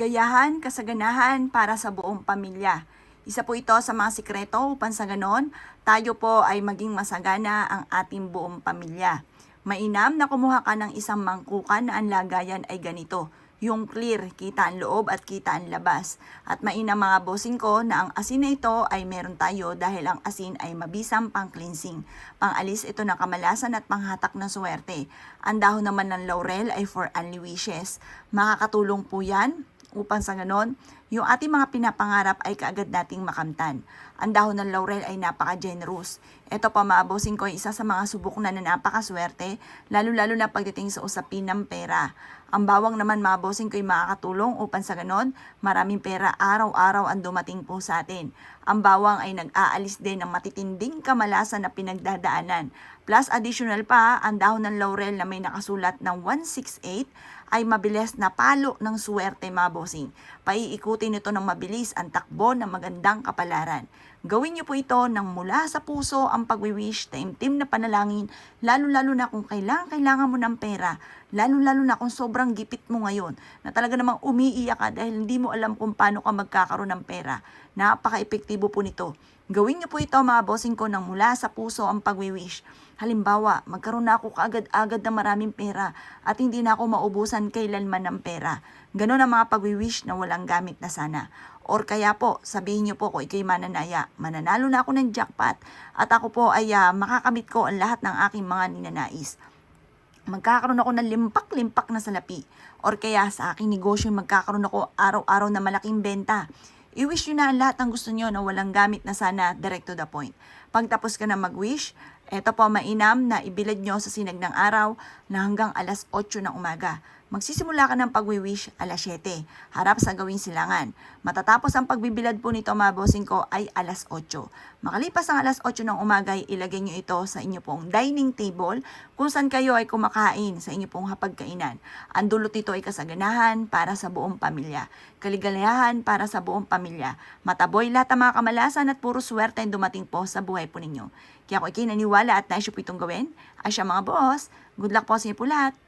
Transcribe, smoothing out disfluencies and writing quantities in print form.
Gayahan, kasaganahan para sa buong pamilya. Isa po ito sa mga sikreto upang sa ganon, tayo po ay maging masagana ang ating buong pamilya. Mainam na kumuha ka ng isang mangkukan na ang lagayan ay ganito. Yung clear, kita ang loob at kita ang labas. At mainam mga bossing ko na ang asin na ito ay meron tayo dahil ang asin ay mabisang pang-cleansing. Pang-alis ito ng kamalasan at panghatak ng swerte. Ang dahon naman ng laurel ay for only wishes. Makakatulong po yan upang sa ganon, yung ating mga pinapangarap ay kaagad nating makamtan. Ang dahon ng laurel ay napaka-generous. Ito pa mga bossing ko ay isa sa mga subok na napakaswerte, lalo-lalo na pagdating sa usapin ng pera. Ang bawang naman mga bossing ko ay makakatulong upang sa ganon, maraming pera araw-araw ang dumating po sa atin. Ang bawang ay nag-aalis din ng matitinding kamalasan na pinagdadaanan. Plus additional pa, ang dahon ng laurel na may nakasulat ng 168 ay mabilis na palo ng swerte mga bossing. Paiikutin nito ng mabilis ang takbo ng magandang kapalaran. Gawin niyo po ito ng mula sa puso ang pagwi-wish, taimtim na panalangin, lalo-lalo na kung kailangan mo ng pera, lalo-lalo na kung sobrang gipit mo ngayon, na talaga namang umiiyak ka dahil hindi mo alam kung paano ka magkakaroon ng pera. Napaka-epektibo po nito. Gawin niyo po ito mga bossing ko ng mula sa puso ang pagwi-wish. Halimbawa, magkaroon na ako kaagad-agad ng maraming pera at hindi na ako maubusan kailanman ng pera. Ganon ang mga pagwi-wish na walang gamit na sana. Or kaya po, sabihin niyo po kung ikaw'y mananaya, mananalo na ako ng jackpot at ako po ay makakamit ko ang lahat ng aking mga ninanais. Magkakaroon ako ng limpak-limpak na salapi. Or kaya sa aking negosyo magkakaroon ako araw-araw na malaking benta. I-wish nyo na ang lahat ng gusto nyo na walang gamit na sana, direct to the point. Pagtapos ka na mag-wish, eto po mainam na ibilad nyo sa sinag ng araw na hanggang alas 8 ng umaga. Magsisimula ka ng pag-wish alas 7, harap sa gawing silangan. Matatapos ang pagbibilad po nito mga bossing ko ay alas 8. Makalipas ang alas 8 ng umaga, ilagay nyo ito sa inyo pong dining table kung saan kayo ay kumakain sa inyo pong hapagkainan. Ang dulot nito ay kasaganahan para sa buong pamilya. Kaligayahan para sa buong pamilya. Mataboy lahat ang mga kamalasan at puro swerte ang dumating po sa buhay po ninyo. Kaya kung ikay naniwala at naisyo po itong gawin, ay siya mga boss, good luck po sa inyo po lahat.